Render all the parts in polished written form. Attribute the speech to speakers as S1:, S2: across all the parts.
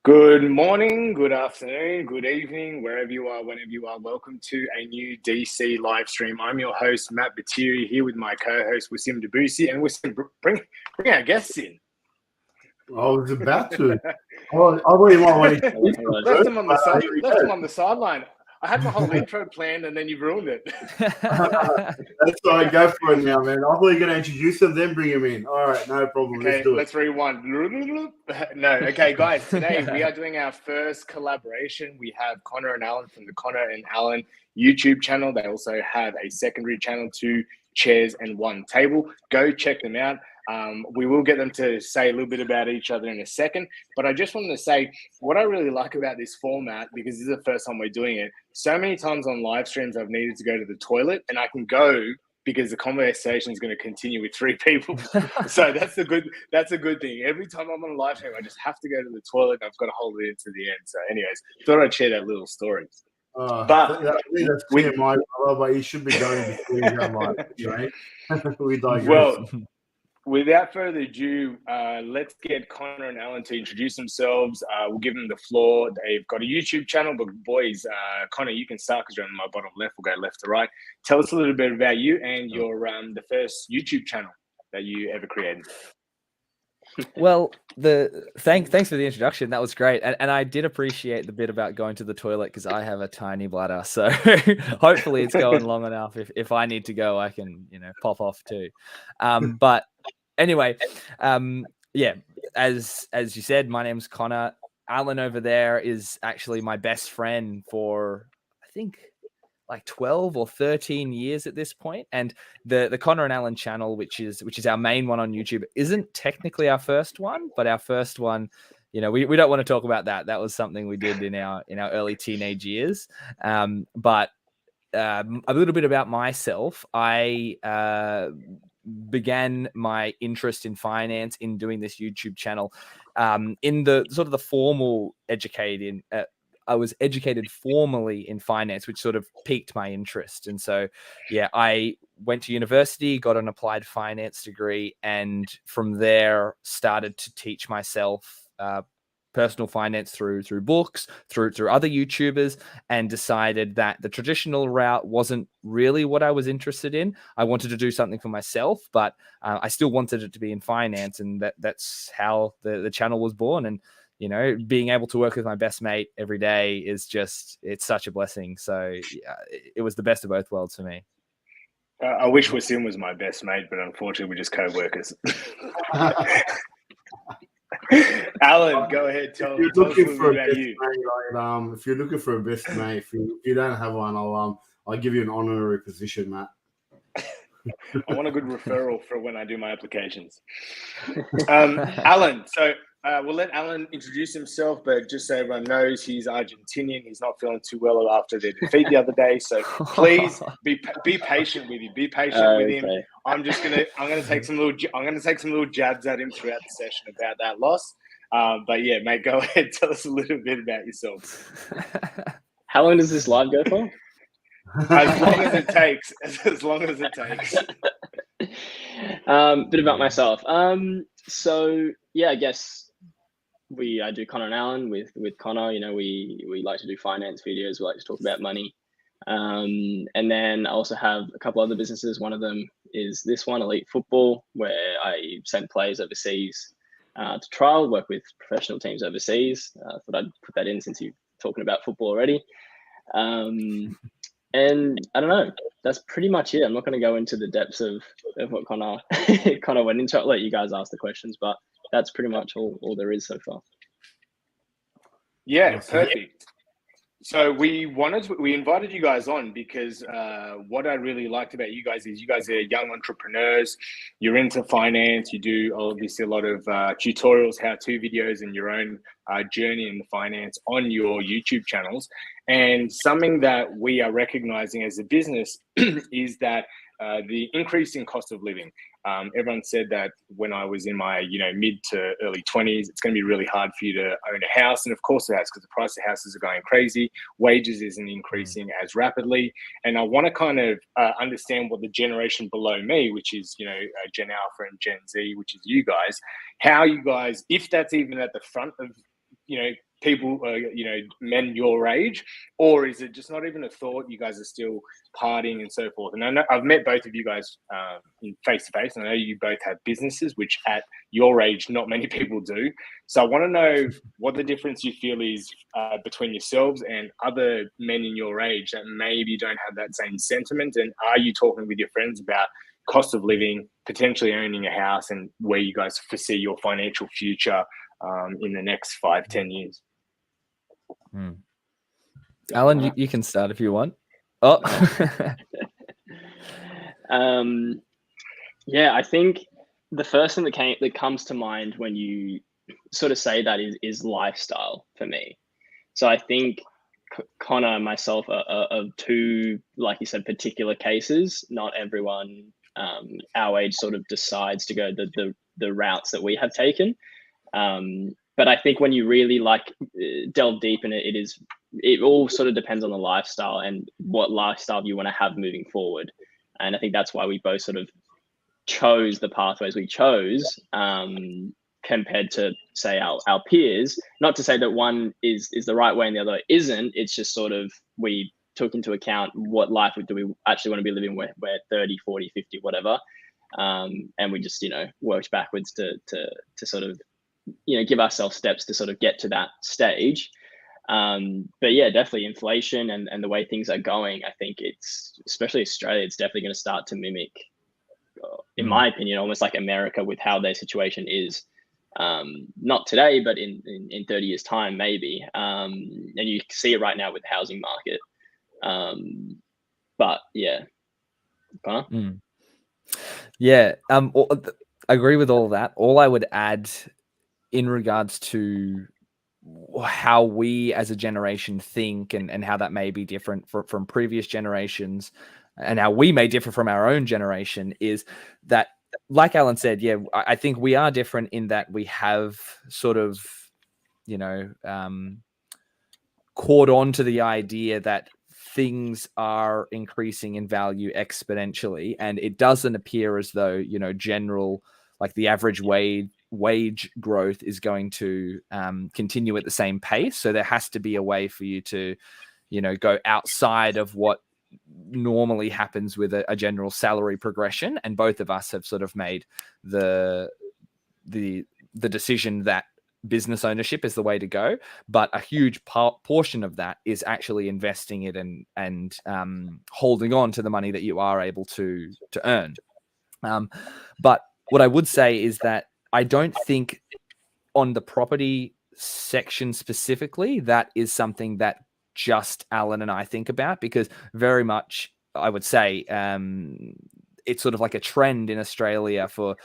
S1: Good morning, good afternoon, good evening, wherever you are, whenever you are. Welcome to a new DC live stream. I'm your host, Matt Batiri, here with my co-host, Wassim Debussy. And Wassim, bring our guests in.
S2: I was about to. I thought you might want to.
S1: Left them on the sideline. I had my whole intro planned, and then you ruined it.
S2: That's why I go for it now, man. I thought you were going to introduce them, then bring them in. All right, no problem.
S1: Okay, let's rewind. No, okay, guys. Today we are doing our first collaboration. We have Connor and Allan from the Connor and Allan YouTube channel. They also have a secondary channel, 2 Chairs and 1 Table. Go check them out. We will get them to say a little bit about each other in a second, but I just wanted to say what I really like about this format, because this is the first time we're doing it. So many times on live streams, I've needed to go to the toilet, and I can go because the conversation is going to continue with 3 people. So that's a good thing. Every time I'm on a live stream, I just have to go to the toilet, and I've got to hold it into the end. So anyways, thought I'd share that little story.
S2: But that's TMI, but you should be going before you go live, right? We digress.
S1: Well, without further ado, let's get Connor and Allan to introduce themselves. We'll give them the floor. They've got a YouTube channel, but boys, Connor, you can start because you're on my bottom left. We'll go left to right. Tell us a little bit about you and your the first YouTube channel that you ever created.
S3: Well, thanks for the introduction. That was great, and I did appreciate the bit about going to the toilet because I have a tiny bladder, so hopefully it's going long enough. If I need to go, I can pop off too. But anyway, yeah, as you said, my name's Connor. Allan over there is actually my best friend for I think like 12 or 13 years at this point. And the Connor and Allan channel, which is our main one on YouTube, isn't technically our first one, but our first one, we don't want to talk about that. That was something we did in our early teenage years. But a little bit about myself. I began my interest in finance in doing this YouTube channel in the sort of the formal educating. I was educated formally in finance, which sort of piqued my interest. And so, yeah, I went to university, got an applied finance degree, and from there started to teach myself personal finance through books, through other YouTubers, and decided that the traditional route wasn't really what I was interested in. I wanted to do something for myself, but I still wanted it to be in finance, and that's how the channel was born. And being able to work with my best mate every day is it's such a blessing. So yeah, it was the best of both worlds for me.
S1: I wish Wassim was my best mate, but unfortunately we're just co-workers. Allan, go ahead. Tell us a little bit about you.
S2: Mate, if you're looking for a best mate, if you don't have one, I'll give you an honorary position, Matt.
S1: I want a good referral for when I do my applications. Allan, so we'll let Allan introduce himself, but just so everyone knows, he's Argentinian. He's not feeling too well after their defeat the other day. So please be patient with him. Be patient with him. I'm gonna take some little jabs at him throughout the session about that loss. But yeah, mate, go ahead. Tell us a little bit about yourself.
S4: How long does this live go for?
S1: As long as it takes. As long as it takes.
S4: Bit about myself. So yeah, I guess I do Connor and Allan with Connor. We like to do finance videos. We like to talk about money. And then I also have a couple other businesses. One of them is this one, Elite Football, where I send players overseas to trial, work with professional teams overseas. Thought I'd put that in since you're talking about football already. And I don't know, that's pretty much it. I'm not going to go into the depths of what Connor went into. I'll let you guys ask the questions, but that's pretty much all there is so far.
S1: Yeah, perfect. So we invited you guys on because what I really liked about you guys is you guys are young entrepreneurs. You're into finance. You do obviously a lot of tutorials, how-to videos, and your own journey in finance on your YouTube channels. And something that we are recognizing as a business is that the increase in cost of living. Everyone said that when I was in my mid to early 20s, it's going to be really hard for you to own a house. And of course it has, because the price of houses are going crazy. Wages isn't increasing as rapidly. And I want to kind of understand what the generation below me, which is, Gen Alpha and Gen Z, which is you guys, how you guys, if that's even at the front of people, men your age, or is it just not even a thought? You guys are still partying and so forth. And I know I've met both of you guys face to face, and I know you both have businesses, which at your age, not many people do. So I want to know what the difference you feel is between yourselves and other men in your age that maybe don't have that same sentiment. And are you talking with your friends about cost of living, potentially owning a house, and where you guys foresee your financial future in the next 5-10 years?
S3: Alan, you can start if you want. Oh,
S4: yeah, I think the first thing that comes to mind when you sort of say that is lifestyle for me. So I think Connor and myself are two, like you said, particular cases. Not everyone our age sort of decides to go the routes that we have taken. But I think when you really delve deep in it, it all sort of depends on the lifestyle and what lifestyle you want to have moving forward. And I think that's why we both sort of chose the pathways we chose, compared to, say, our peers. Not to say that one is the right way and the other isn't. It's just sort of we took into account what life do we actually want to be living where 30, 40, 50, whatever. And we just, worked backwards to sort of, give ourselves steps to sort of get to that stage. But yeah, definitely inflation and the way things are going, I think it's, especially Australia, it's definitely going to start to mimic, in my opinion, almost like America with how their situation is. Not today, but in 30 years time, maybe. And you see it right now with the housing market. But yeah. Connor?
S3: Yeah. I agree with all of that. All I would add in regards to how we as a generation think and how that may be different from previous generations and how we may differ from our own generation is that, like Alan said, yeah, I think we are different in that we have sort of, caught on to the idea that things are increasing in value exponentially. And it doesn't appear as though, general, like the average wage growth is going to continue at the same pace. So there has to be a way for you to, go outside of what normally happens with a general salary progression. And both of us have sort of made the decision that business ownership is the way to go, but a huge portion of that is actually investing it and holding on to the money that you are able to earn. But what I would say is that I don't think on the property section specifically, that is something that just Alan and I think about, because very much I would say it's sort of like a trend in Australia for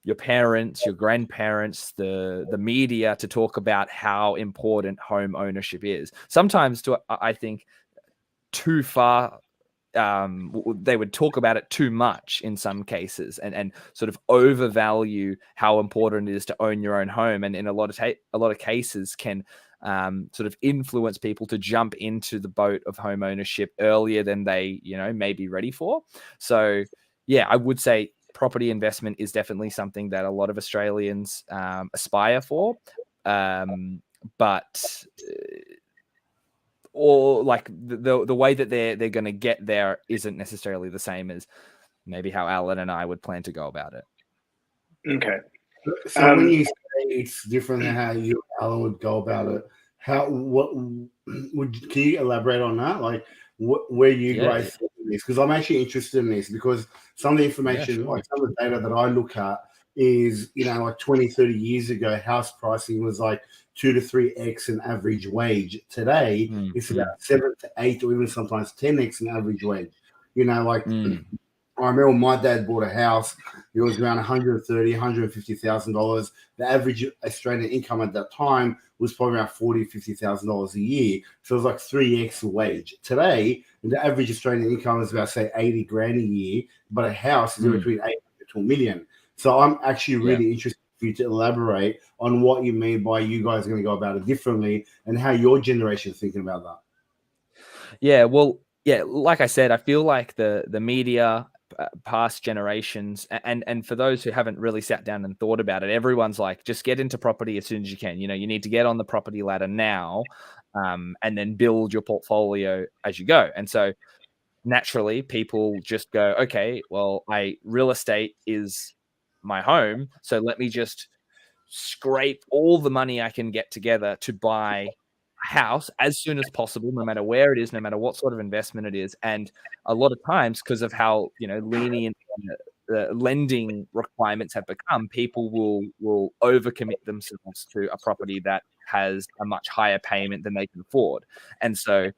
S3: your parents, your grandparents, the media to talk about how important home ownership is. Sometimes, I think, too far. They would talk about it too much in some cases, and sort of overvalue how important it is to own your own home, and in a lot of cases can sort of influence people to jump into the boat of home ownership earlier than they may be ready for. So yeah, I would say property investment is definitely something that a lot of Australians aspire for, but or like the way that they're going to get there isn't necessarily the same as maybe how Alan and I would plan to go about it.
S1: Okay.
S2: So when you say it's different than how you, Alan, would go about it, can you elaborate on that? Like where you guys think this? Because I'm actually interested in this, because some of the information, like some of the data that I look at is, like 20, 30 years ago, house pricing was like 2 to 3x an average wage. Today, it's about 7 to 8 or even sometimes 10x an average wage. I remember my dad bought a house. It was around $130,000, $150,000. The average Australian income at that time was probably around $40,000, $50,000 a year. So it was like 3x a wage. Today, the average Australian income is about, say, $80,000 a year, but a house is between $800,000 to $1 million. So I'm actually really interested for you to elaborate on what you mean by you guys are going to go about it differently and how your generation is thinking about that.
S3: Yeah, well, yeah, like I said, I feel like the media, past generations, and for those who haven't really sat down and thought about it, everyone's like, just get into property as soon as you can. You know, you need to get on the property ladder now, and then build your portfolio as you go. And so naturally people just go, okay, well, real estate is my home, so let me just scrape all the money I can get together to buy a house as soon as possible, no matter where it is, no matter what sort of investment it is. And a lot of times, because of how, you know, lenient lending requirements have become, people will overcommit themselves to a property that has a much higher payment than they can afford. And so,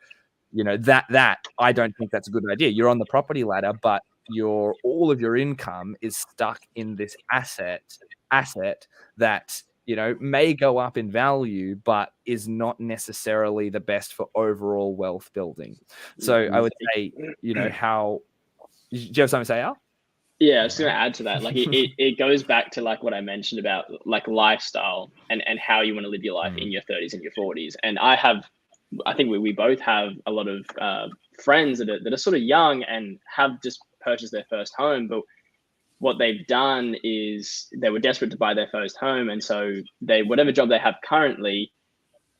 S3: you know, that I don't think that's a good idea. You're on the property ladder, but all of your income is stuck in this asset that, you know, may go up in value, but is not necessarily the best for overall wealth building. So I would say, you know, how, do you have something to say, Al?
S4: Yeah, I was going to add to that. Like it goes back to like what I mentioned about like lifestyle and how you want to live your life in your 30s and your 40s. And I think we both have a lot of friends that are sort of young and have just purchased their first home, but what they've done is they were desperate to buy their first home, and so whatever job they have currently,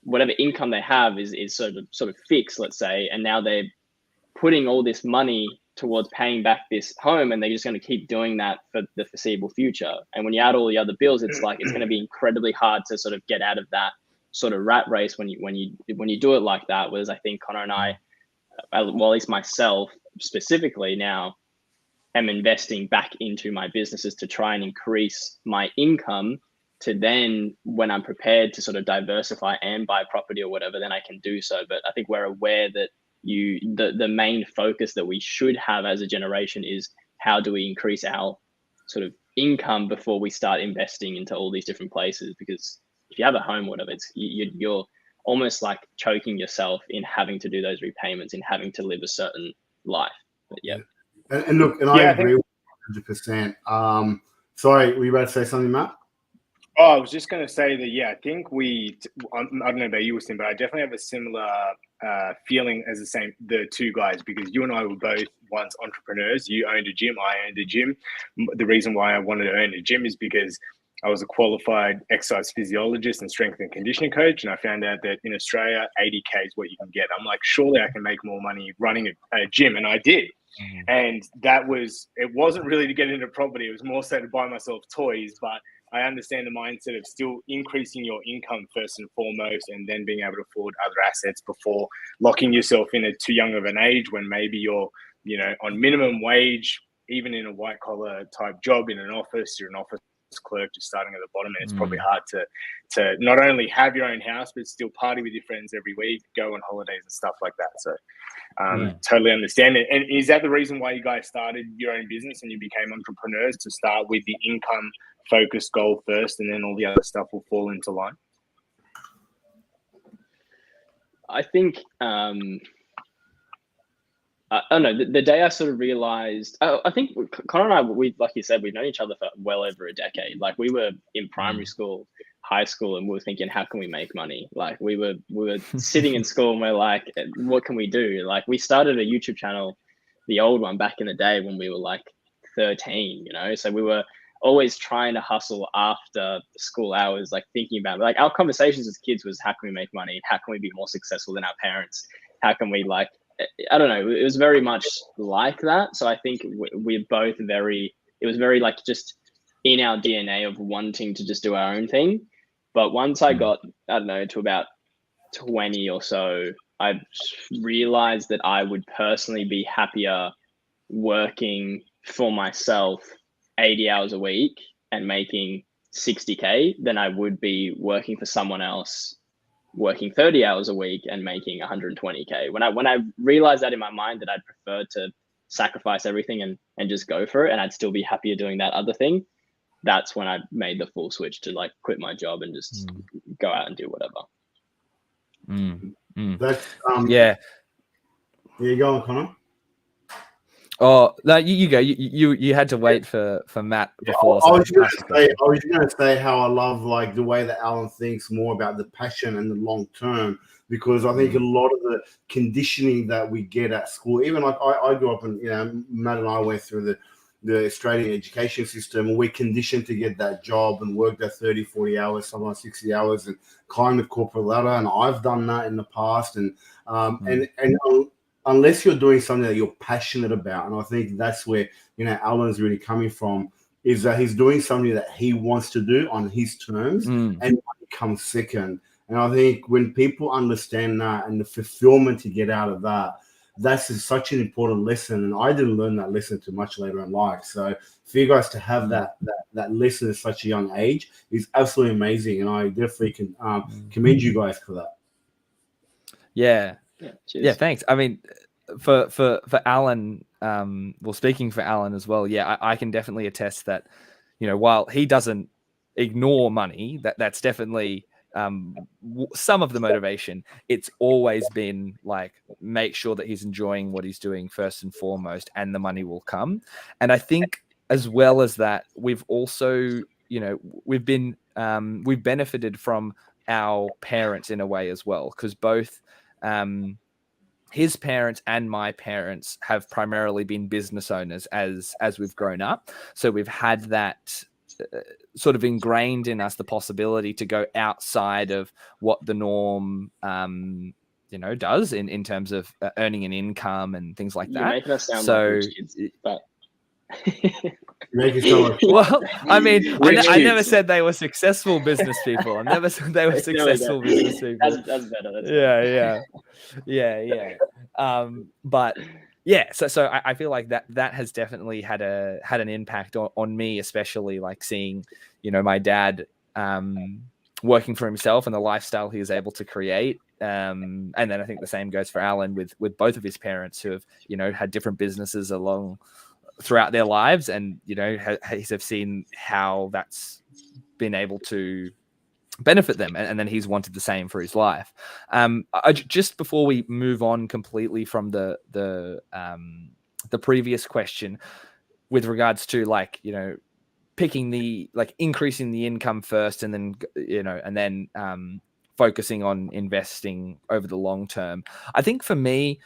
S4: whatever income they have is sort of fixed, let's say, and now they're putting all this money towards paying back this home, and they're just going to keep doing that for the foreseeable future. And when you add all the other bills, it's like it's going to be incredibly hard to sort of get out of that sort of rat race when you do it like that. Whereas I think Connor and I, well, at least myself specifically now, am investing back into my businesses to try and increase my income, to then when I'm prepared to sort of diversify and buy property or whatever, then I can do so. But I think we're aware that the main focus that we should have as a generation is how do we increase our sort of income before we start investing into all these different places. Because if you have a home, whatever, you're almost like choking yourself in having to do those repayments, in having to live a certain life. But yeah.
S2: And look, and I agree with 100%. Sorry, were you about to say something, Matt?
S1: Oh, I was just going to say that, yeah, I think I don't know about you, Wassim, but I definitely have a similar feeling as the two guys, because you and I were both once entrepreneurs. You owned a gym, I owned a gym. The reason why I wanted to own a gym is because I was a qualified exercise physiologist and strength and conditioning coach, and I found out that in Australia, 80K is what you can get. I'm like, surely I can make more money running a gym, and I did. And it wasn't really to get into property. It was more so to buy myself toys. But I understand the mindset of still increasing your income first and foremost, and then being able to afford other assets before locking yourself in at too young of an age, when maybe you're, you know, on minimum wage, even in a white collar type job in an office. You're an office clerk just starting at the bottom, and it's probably hard to not only have your own house, but still party with your friends every week, go on holidays and stuff like that. So totally understand it. And is that the reason why you guys started your own business and you became entrepreneurs, to start with the income focused goal first, and then all the other stuff will fall into line?
S4: I think I don't know, the day I sort of realized, I think Connor and I, like you said, we've known each other for well over a decade. Like we were in primary school, high school, and we were thinking, how can we make money? Like we were sitting in school and we're like, what can we do? Like we started a YouTube channel, the old one, back in the day when we were like 13, you know? So we were always trying to hustle after school hours, like thinking about, like, our conversations as kids was, how can we make money? How can we be more successful than our parents? How can we, like, I don't know, it was very much like that. So I think we're both it was very like just in our DNA of wanting to just do our own thing. But once I got, I don't know, to about 20 or so, I realized that I would personally be happier working for myself 80 hours a week and making 60K than I would be working for someone else, working 30 hours a week and making 120K. When I realized that in my mind, that I'd prefer to sacrifice everything and just go for it, and I'd still be happier doing that other thing, that's when I made the full switch to like quit my job and just go out and do whatever.
S2: That's
S3: yeah.
S2: You go on, Connor.
S3: Oh no, you go. You had to wait for Matt before.
S2: I was going to say how I love like the way that Alan thinks more about the passion and the long term. because I think a lot of the conditioning that we get at school, even like I grew up and, Matt and I went through the Australian education system, and we're conditioned to get that job and work that 30, 40 hours, sometimes 60 hours, and climb the corporate ladder. And I've done that in the past. And unless you're doing something that you're passionate about, and I think that's where, Allan's really coming from, is that he's doing something that he wants to do on his terms, and money comes second. And I think when people understand that and the fulfillment to get out of that, that's such an important lesson. And I didn't learn that lesson too much later in life. So for you guys to have that lesson at such a young age is absolutely amazing. And I definitely can commend you guys for that.
S3: Yeah.
S4: Cheers.
S3: Yeah. Thanks. I mean, for Allan, well, speaking for Allan as well, I can definitely attest that, while he doesn't ignore money, that's definitely some of the motivation. It's always been like, make sure that he's enjoying what he's doing first and foremost, and the money will come. And I think as well as that, we've also, we've benefited from our parents in a way as well, because both his parents and my parents have primarily been business owners as we've grown up. So we've had that sort of ingrained in us, the possibility to go outside of what the norm does in terms of earning an income and things like that.
S4: You're making us sound
S3: so
S4: like rich kids, but
S3: well, I mean, I never said they were successful business people. I never said they were successful business people.
S4: That's better.
S3: Yeah. But yeah, so I feel like that has definitely had an impact on me, especially like seeing, my dad working for himself and the lifestyle he was able to create. And then I think the same goes for Allan with both of his parents who have, had different businesses throughout their lives, and have seen how that's been able to benefit them, and then he's wanted the same for his life. Just before we move on completely from the previous question with regards to picking increasing the income first, and then focusing on investing over the long term, I think for me,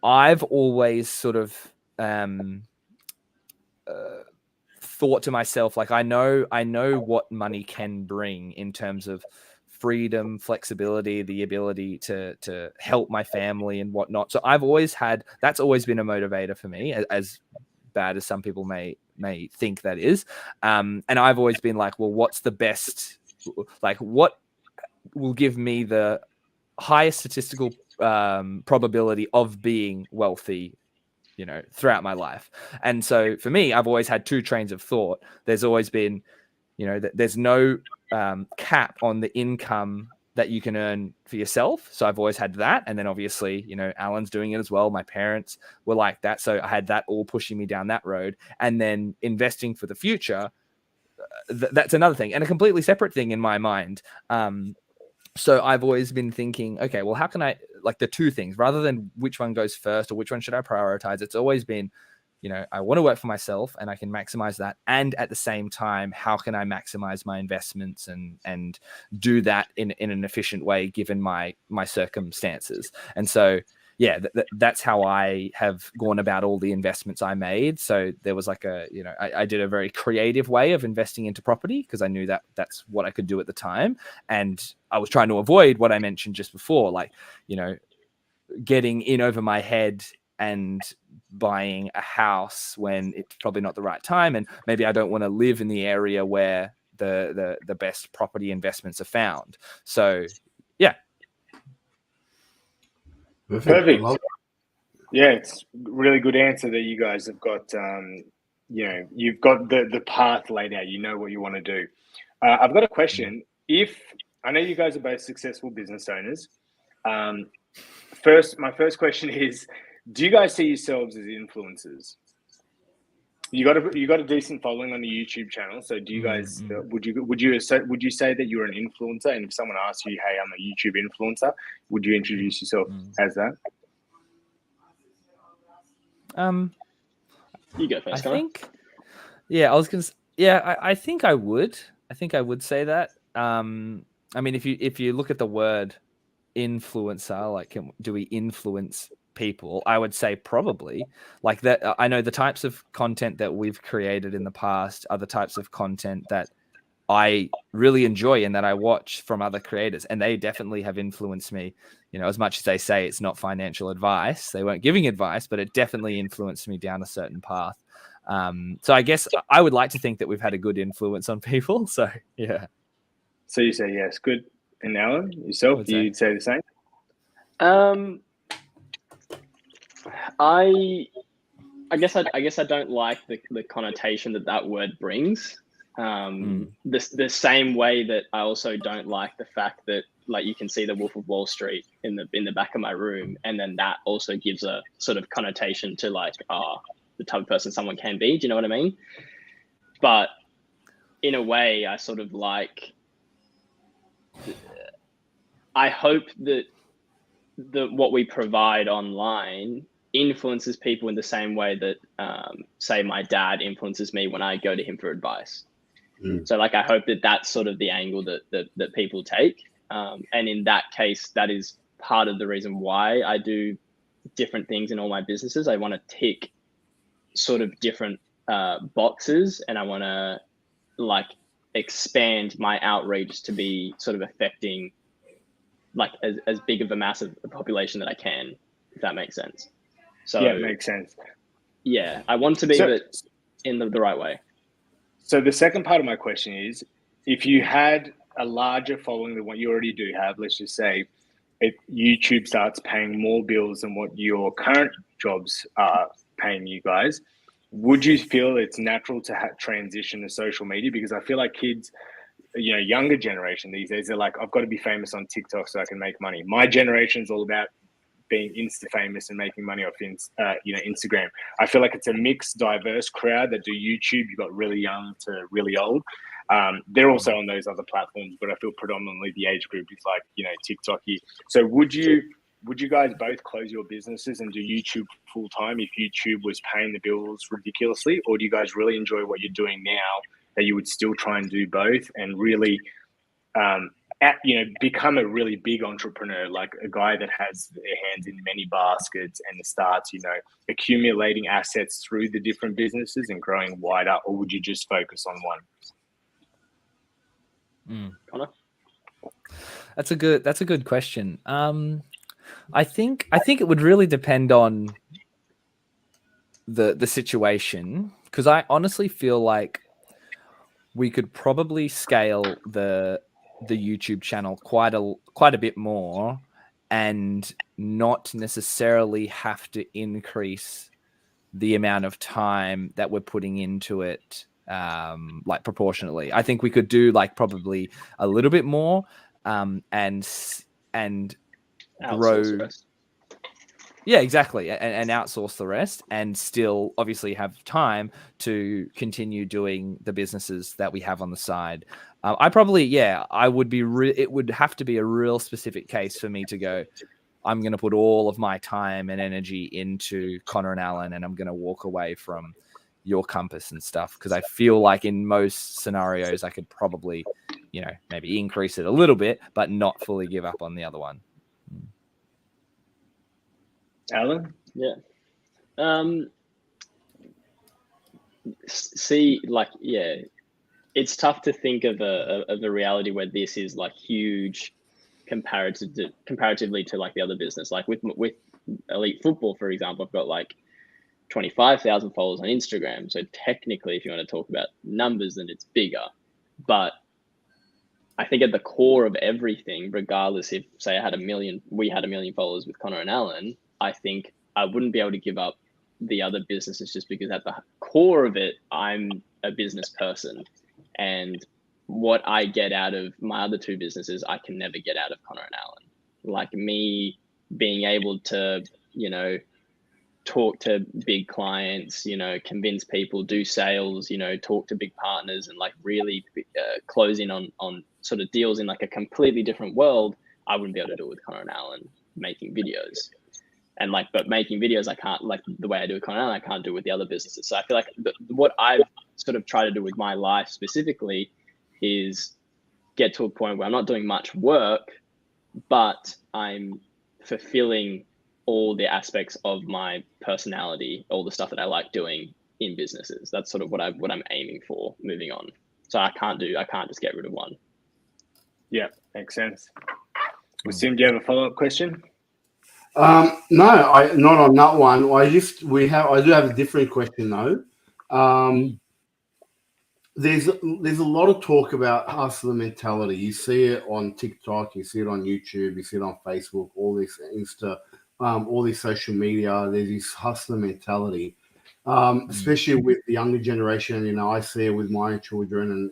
S3: I've always sort of thought to myself, like, I know what money can bring in terms of freedom, flexibility, the ability to help my family and whatnot. So that's always been a motivator for me, as bad as some people may think that is. And I've always been like, well, what's the best, what will give me the highest statistical probability of being wealthy, throughout my life. And so for me, I've always had two trains of thought. There's always been, there's no cap on the income that you can earn for yourself. So I've always had that. And then obviously, Allan's doing it as well. My parents were like that. So I had that all pushing me down that road. And then investing for the future, that's another thing, and a completely separate thing in my mind. So I've always been thinking, okay, well, how can I, the two things, rather than which one goes first or which one should I prioritize? It's always been, I want to work for myself and I can maximize that. And at the same time, how can I maximize my investments and do that in an efficient way, given my circumstances? And so, yeah, that's how I have gone about all the investments I made. So there was I did a very creative way of investing into property, because I knew that that's what I could do at the time. And I was trying to avoid what I mentioned just before, getting in over my head and buying a house when it's probably not the right time. And maybe I don't want to live in the area where the best property investments are found. So, yeah.
S1: Perfect. Yeah, it's a really good answer that you guys have got. You've got the path laid out. You know what you want to do. I've got a question. If I know you guys are both successful business owners, my first question is: do you guys see yourselves as influencers? You got a decent following on the YouTube channel. So do you guys would you say that you're an influencer? And if someone asks you, "Hey, I'm a YouTube influencer," would you introduce yourself as that?
S4: You go first.
S3: I think. Yeah, I was gonna. Yeah, I think I would. I think I would say that. I mean, if you look at the word influencer, like do we influence people? I would say probably. Like that, I know the types of content that we've created in the past are the types of content that I really enjoy and that I watch from other creators, and they definitely have influenced me. You know, as much as they say it's not financial advice, they weren't giving advice, but it definitely influenced me down a certain path. So I guess I would like to think that we've had a good influence on people. So yeah.
S1: So you say yes, good. And Alan, yourself, you'd say the same?
S4: I guess I don't like the connotation that word brings. The same way that I also don't like the fact that, like, you can see the Wolf of Wall Street in the back of my room, and then that also gives a sort of connotation to, like, the type of person someone can be. Do you know what I mean? But in a way, I sort of like. I hope that what we provide online influences people in the same way that, say, my dad influences me when I go to him for advice. So, like, I hope that that's sort of the angle that people take. And in that case, that is part of the reason why I do different things in all my businesses. I want to tick sort of different boxes, and I want to, like, expand my outreach to be sort of affecting, like, as big of a massive population that I can, if that makes sense. So
S1: yeah, it makes sense.
S4: Yeah, I want to be in the right way.
S1: So the second part of my question is, if you had a larger following than what you already do have, let's just say YouTube starts paying more bills than what your current jobs are paying you guys, would you feel it's natural to transition to social media? Because I feel like kids, you know, younger generation these days, they're like, I've got to be famous on TikTok so I can make money. My generation's all about being Insta famous and making money off Instagram. I feel like it's a mixed, diverse crowd that do YouTube. You've got really young to really old. They're also on those other platforms, but I feel predominantly the age group is like, you know, TikToky. So would you guys both close your businesses and do YouTube full time if YouTube was paying the bills ridiculously, or do you guys really enjoy what you're doing now that you would still try and do both and really become a really big entrepreneur, like a guy that has their hands in many baskets and starts, you know, accumulating assets through the different businesses and growing wider? Or would you just focus on one?
S4: Connor?
S3: That's a good question. I think it would really depend on the situation, because I honestly feel like we could probably scale the YouTube channel quite a bit more and not necessarily have to increase the amount of time that we're putting into it, like proportionally. I think we could do like probably a little bit more and grow. Yeah, exactly. And outsource the rest and still obviously have time to continue doing the businesses that we have on the side. I would be, it would have to be a real specific case for me to go, I'm going to put all of my time and energy into Connor and Allan, and I'm going to walk away from your Compass and stuff. Because I feel like in most scenarios, I could probably, you know, maybe increase it a little bit, but not fully give up on the other one.
S1: Alan?
S4: Yeah. It's tough to think of a reality where this is like huge comparatively to like the other business. Like with Elite Football, for example, I've got like 25,000 followers on Instagram. So technically, if you want to talk about numbers, then it's bigger. But I think at the core of everything, regardless if, say, we had a million followers with Connor and Allan, I think I wouldn't be able to give up the other businesses just because at the core of it, I'm a business person. And what I get out of my other two businesses, I can never get out of Connor and Allan. Like me being able to, you know, talk to big clients, you know, convince people, do sales, you know, talk to big partners and like really close in on sort of deals in like a completely different world. I wouldn't be able to do it with Connor and Allan making videos. And like, but making videos, I can't, like the way I do with Connor and Allan, I can't do with the other businesses. So I feel like what I've sort of tried to do with my life specifically is get to a point where I'm not doing much work, but I'm fulfilling all the aspects of my personality, all the stuff that I like doing in businesses. That's sort of what I'm aiming for moving on. So I can't just get rid of one.
S1: Yeah, makes sense. Wassim, do you have a follow-up question?
S2: No, not on that one. I do have a different question though. There's a lot of talk about hustler mentality. You see it on TikTok, you see it on YouTube, you see it on Facebook, all this Insta, all this social media. There's this hustler mentality, especially with the younger generation. You know, I see it with my children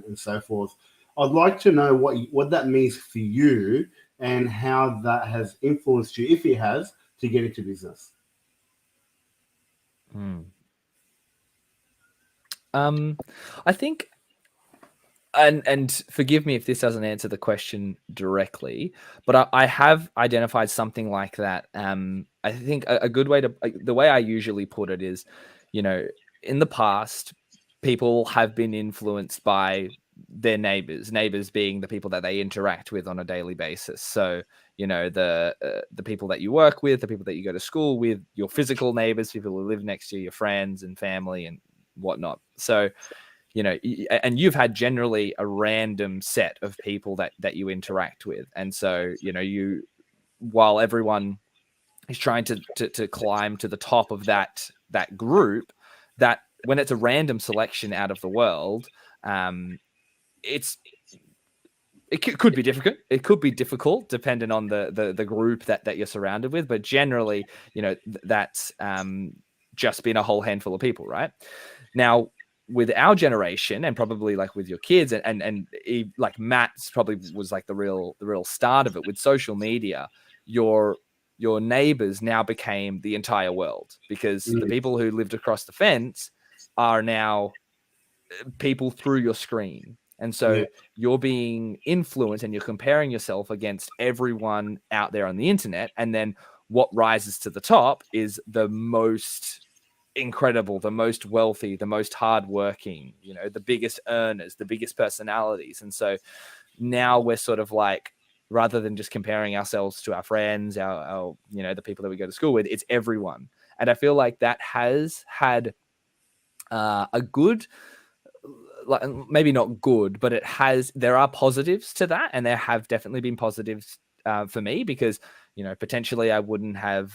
S2: and so forth. I'd like to know what that means for you and how that has influenced you, if it has, to get into business.
S3: I think, and forgive me if this doesn't answer the question directly, but I have identified something like that. I think a good way the way I usually put it is, you know, in the past, people have been influenced by their neighbors being the people that they interact with on a daily basis. So, you know, the people that you work with, the people that you go to school with, your physical neighbors, people who live next to you, your friends and family and whatnot. So, you know, and you've had generally a random set of people that you interact with. And so, you know, while everyone is trying to climb to the top of that group, that when it's a random selection out of the world, it could be difficult. It could be difficult depending on the group that you're surrounded with. But generally, you know, that's just been a whole handful of people, right? Now, with our generation, and probably like with your kids, and like Matt's probably was like the real start of it with social media. Your neighbors now became the entire world, because the people who lived across the fence are now people through your screen. And so you're being influenced and you're comparing yourself against everyone out there on the internet. And then what rises to the top is the most incredible, the most wealthy, the most hardworking, you know, the biggest earners, the biggest personalities. And so now we're sort of like, rather than just comparing ourselves to our friends, our you know, the people that we go to school with, it's everyone. And I feel like that has had a good, like, maybe not good, but there are positives to that. And there have definitely been positives for me, because, you know, potentially I wouldn't have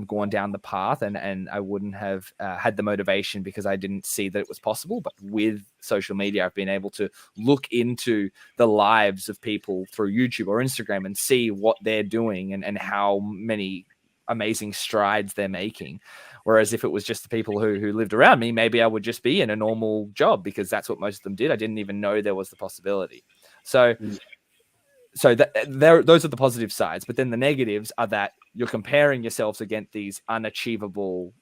S3: gone down the path and I wouldn't have had the motivation, because I didn't see that it was possible. But with social media, I've been able to look into the lives of people through YouTube or Instagram and see what they're doing and how many amazing strides they're making. Whereas if it was just the people who lived around me, maybe I would just be in a normal job, because that's what most of them did. I didn't even know there was the possibility. So those are the positive sides. But then the negatives are that you're comparing yourselves against these unachievable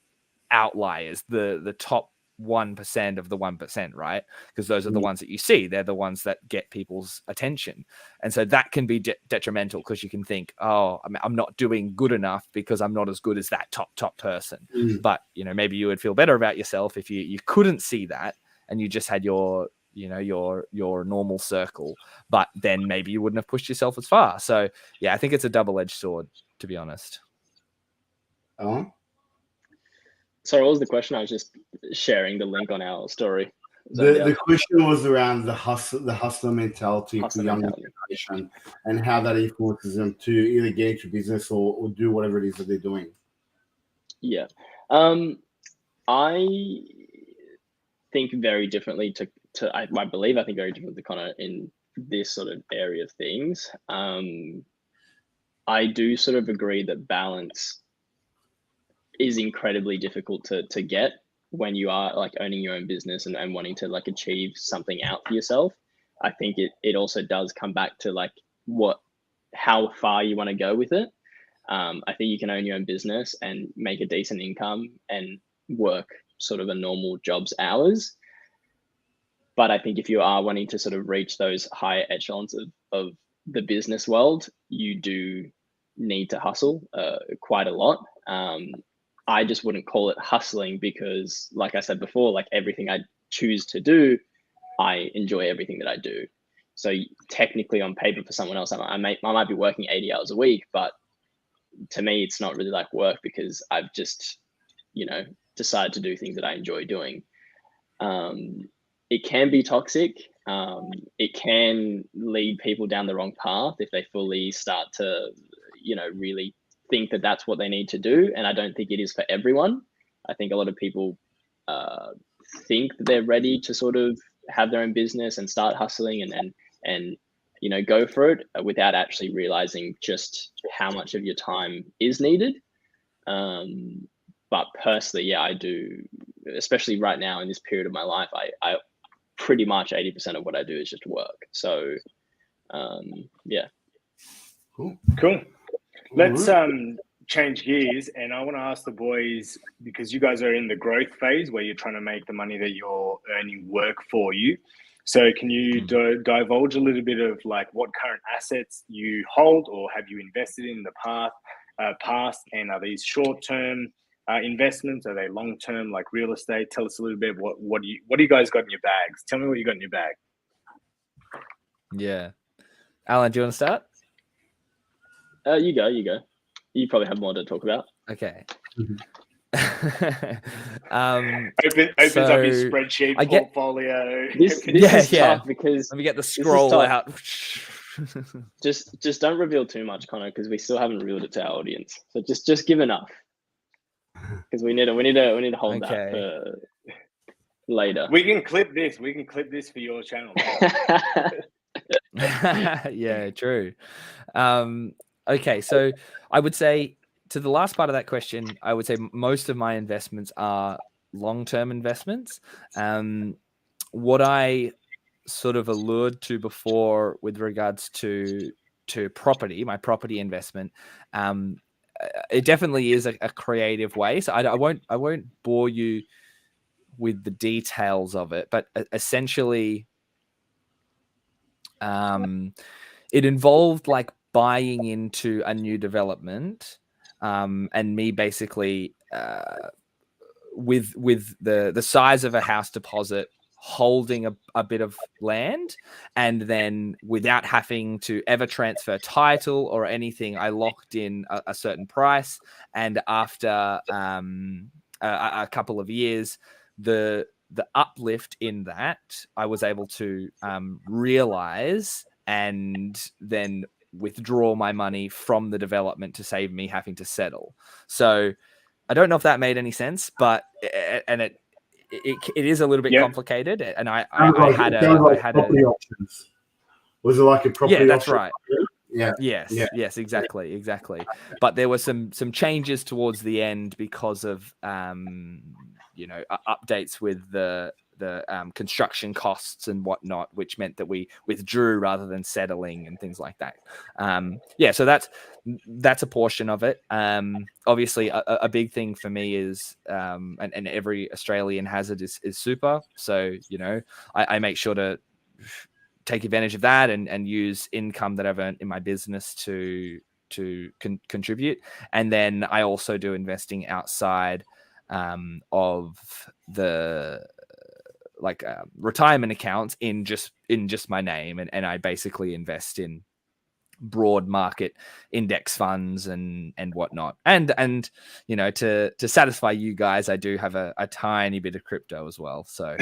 S3: outliers, the top 1% of the 1%, right? Because those are the ones that you see. They're the ones that get people's attention. And so that can be detrimental, because you can think, oh, I'm not doing good enough because I'm not as good as that top person. But, you know, maybe you would feel better about yourself if you couldn't see that and you just had your normal circle, but then maybe you wouldn't have pushed yourself as far. So yeah, I think it's a double-edged sword, to be honest.
S4: Sorry, what was the question? I was just sharing the link on our story.
S2: The question was around the hustler mentality for the younger generation, and how that influences them to either get into business or do whatever it is that they're doing.
S4: Yeah. I think very differently I think very differently to Connor in this sort of area of things. I do sort of agree that balance is incredibly difficult to get when you are like owning your own business and wanting to like achieve something out for yourself. I think it also does come back to like how far you want to go with it. I think you can own your own business and make a decent income and work sort of a normal job's hours. But I think if you are wanting to sort of reach those higher echelons of the business world, you do need to hustle quite a lot. I just wouldn't call it hustling, because like I said before, like everything I choose to do, I enjoy everything that I do. So technically on paper for someone else, I might be working 80 hours a week, but to me, it's not really like work because I've just, decided to do things that I enjoy doing. It can be toxic. It can lead people down the wrong path if they fully start to, really think that that's what they need to do. And I don't think it is for everyone. I think a lot of people think that they're ready to sort of have their own business and start hustling and go for it without actually realizing just how much of your time is needed. But personally, yeah, I do, especially right now in this period of my life, I pretty much 80% of what I do is just work. So, yeah.
S1: Cool. Let's change gears, and I want to ask the boys, because you guys are in the growth phase where you're trying to make the money that you're earning work for you. So can you divulge a little bit of like what current assets you hold or have you invested in the past, and are these short-term investments? Are they long-term, like real estate? Tell us a little bit what do you guys got in your bags? Tell me what you got in your bag.
S3: Yeah, Alan, do you want to start?
S4: You go. You probably have more to talk about.
S3: Okay.
S1: Opens up his spreadsheet portfolio.
S4: This is tough because
S3: let me get the scroll out.
S4: just don't reveal too much, Connor, because we still haven't revealed it to our audience. So just give enough, because we need to hold that for later.
S1: We can clip this. We can clip this for your channel.
S3: Yeah, true. Okay, so I would say to the last part of that question, I would say most of my investments are long-term investments. What I sort of allured to before with regards to property, my property investment, it definitely is a creative way. So I won't bore you with the details of it, but essentially, it involved like buying into a new development, and me basically with the size of a house deposit, holding a bit of land, and then without having to ever transfer title or anything, I locked in a certain price, and after a couple of years, the uplift in that I was able to realize and then withdraw my money from the development to save me having to settle. So I don't know if that made any sense, but it is a little bit complicated. And I had property
S2: options. Was it like a property?
S3: Yeah, that's
S2: option?
S3: right.
S2: Yeah.
S3: Yes, exactly. But there were some changes towards the end because of updates with the construction costs and whatnot, which meant that we withdrew rather than settling and things like that. So that's a portion of it. Obviously, a big thing for me is, and every Australian has it, is super. So I make sure to take advantage of that and use income that I've earned in my business to contribute. And then I also do investing outside of the retirement accounts in just my name, and I basically invest in broad market index funds and whatnot. And to satisfy you guys, I do have a tiny bit of crypto as well. So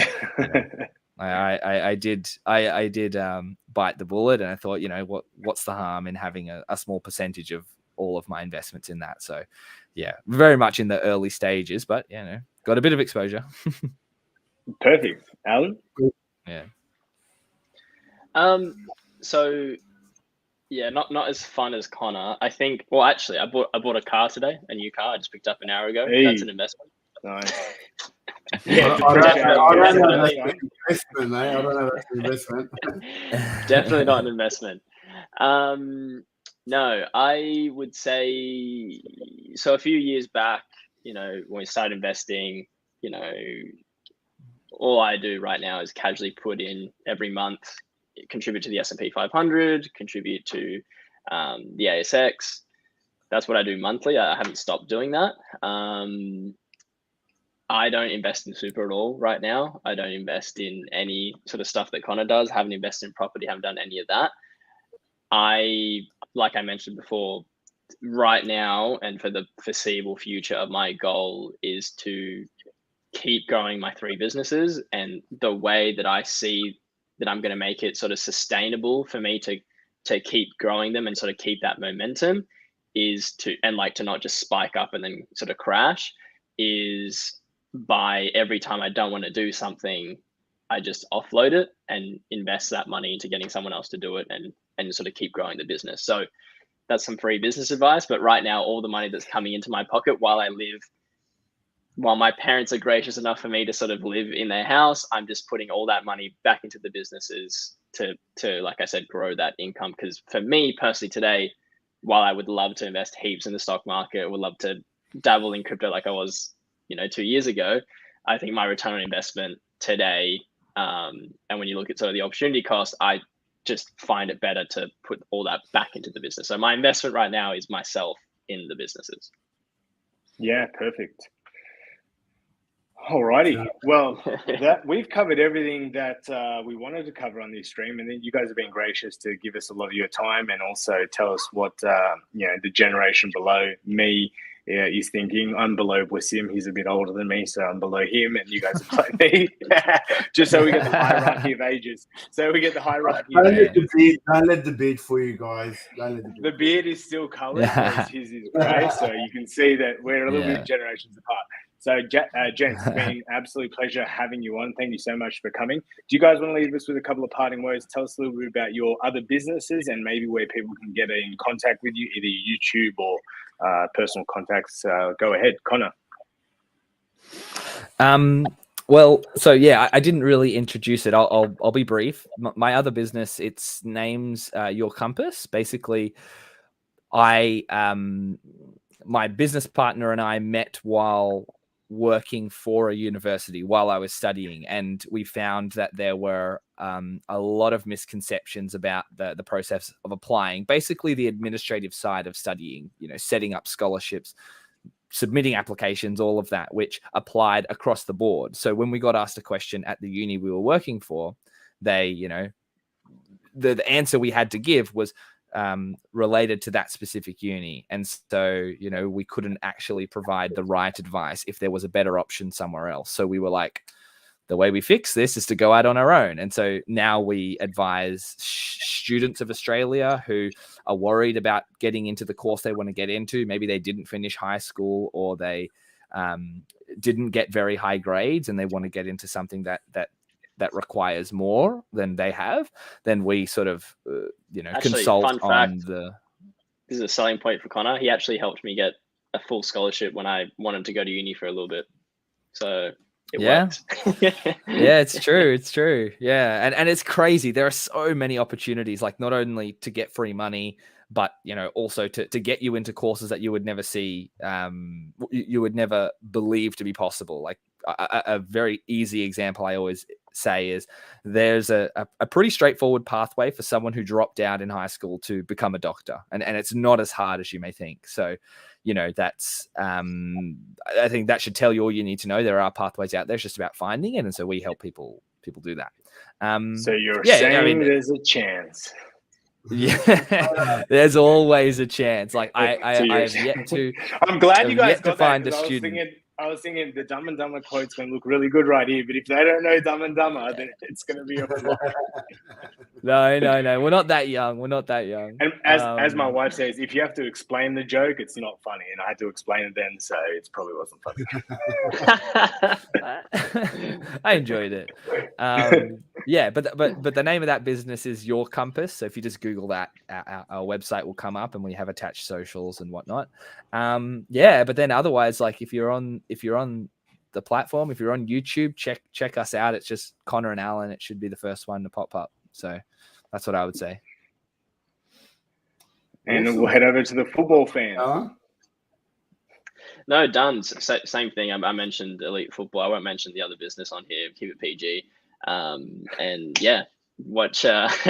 S3: I did bite the bullet, and I thought, what's the harm in having a small percentage of all of my investments in that? So yeah, very much in the early stages, but got a bit of exposure.
S1: Perfect. Alan?
S3: Yeah.
S4: So yeah, not as fun as Connor. I think. Well, actually, I bought a car today, a new car. I just picked up an hour ago.
S1: Hey.
S4: That's an investment.
S1: Nice.
S2: Yeah, I don't know that's an investment, mate. I don't know that's an investment.
S4: Definitely not an investment. No, I would say so. A few years back, when we started investing, all I do right now is casually put in every month, contribute to the S&P 500, contribute to the ASX. That's what I do monthly. I haven't stopped doing that. I don't invest in super at all right now. I don't invest in any sort of stuff that Connor does. Haven't invested in property. Haven't done any of that. Like I mentioned before, right now and for the foreseeable future, my goal is to keep growing my 3 businesses. And the way that I see that I'm going to make it sort of sustainable for me to keep growing them and sort of keep that momentum is to not just spike up and then sort of crash, is by every time I don't want to do something, I just offload it and invest that money into getting someone else to do it and sort of keep growing the business. So that's some free business advice. But right now, all the money that's coming into my pocket while my parents are gracious enough for me to sort of live in their house, I'm just putting all that money back into the businesses to like I said, grow that income. Because for me personally today, while I would love to invest heaps in the stock market, would love to dabble in crypto like I was, 2 years ago, I think my return on investment today, and when you look at sort of the opportunity cost, I just find it better to put all that back into the business. So my investment right now is myself in the businesses.
S1: Yeah, perfect. Alrighty. Well, that we've covered everything that we wanted to cover on this stream, and then you guys have been gracious to give us a lot of your time and also tell us what the generation below me is thinking. I'm below Wassim. He's a bit older than me, so I'm below him, and you guys are below me. Just so we get the hierarchy of ages. Don't let
S2: the beard for you guys.
S1: The beard is still coloured, whereas his is grey, so you can see that we're a little bit generations apart. So, gents, it's been an absolute pleasure having you on. Thank you so much for coming. Do you guys want to leave us with a couple of parting words? Tell us a little bit about your other businesses and maybe where people can get in contact with you, either YouTube or personal contacts. Go ahead, Connor.
S3: Well, so yeah, I didn't really introduce it. I'll be brief. My other business, its name's Your Compass. Basically, my business partner and I met while working for a university while I was studying, and we found that there were a lot of misconceptions about the process of applying, basically the administrative side of studying, setting up scholarships, submitting applications, all of that, which applied across the board. So when we got asked a question at the uni we were working for, they, the answer we had to give was related to that specific uni. And so, we couldn't actually provide the right advice if there was a better option somewhere else. So we were like, the way we fix this is to go out on our own. And so now we advise students of Australia who are worried about getting into the course they want to get into. Maybe they didn't finish high school, or they didn't get very high grades and they want to get into something that requires more than they have. Then we sort of, actually, consult on the.
S4: This is a selling point for Connor. He actually helped me get a full scholarship when I wanted to go to uni for a little bit. So it works.
S3: Yeah, it's true. It's true. Yeah. And it's crazy. There are so many opportunities, like not only to get free money, but, also to get you into courses that you would never see, you would never believe to be possible. Like a very easy example I always say is there's a pretty straightforward pathway for someone who dropped out in high school to become a doctor. And it's not as hard as you may think. So, that's, I think that should tell you all you need to know. There are pathways out there. It's just about finding it. And so we help people do that.
S1: So you're saying there's a chance.
S3: Yeah, there's always a chance. Like I have yet to.
S1: I'm glad you guys got
S3: to find
S1: that,
S3: a student.
S1: I was thinking the Dumb and Dumber quote's going to look really good right here, but if they don't know Dumb and Dumber, then it's going to be a flop.
S3: No, we're not that young. We're not that young.
S1: And as my wife says, if you have to explain the joke, it's not funny. And I had to explain it then, so it probably wasn't funny.
S3: I enjoyed it. Yeah, but the name of that business is Your Compass. So if you just Google that, our website will come up, and we have attached socials and whatnot. Yeah, but then otherwise, like if you're on the platform, if you're on YouTube, check us out. It's just Connor and Allan. It should be the first one to pop up. So that's what I would say.
S1: And we'll head over to the football fan.
S4: No, done. Same thing. I mentioned elite football. I won't mention the other business on here. Keep it PG. And yeah, watch Connor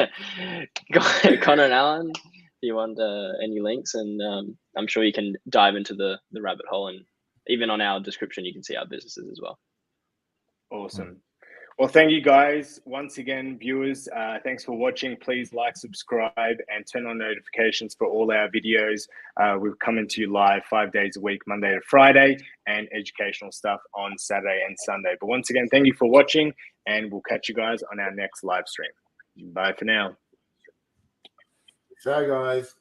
S4: and Allan. If you want any links, and I'm sure you can dive into the rabbit hole and even on our description, you can see our businesses as well.
S1: Awesome. Well, thank you guys once again, viewers. Thanks for watching. Please like, subscribe, and turn on notifications for all our videos. We're coming to you live 5 days a week, Monday to Friday, and educational stuff on Saturday and Sunday. But once again, thank you for watching, and we'll catch you guys on our next live stream. Bye for now.
S2: So, guys.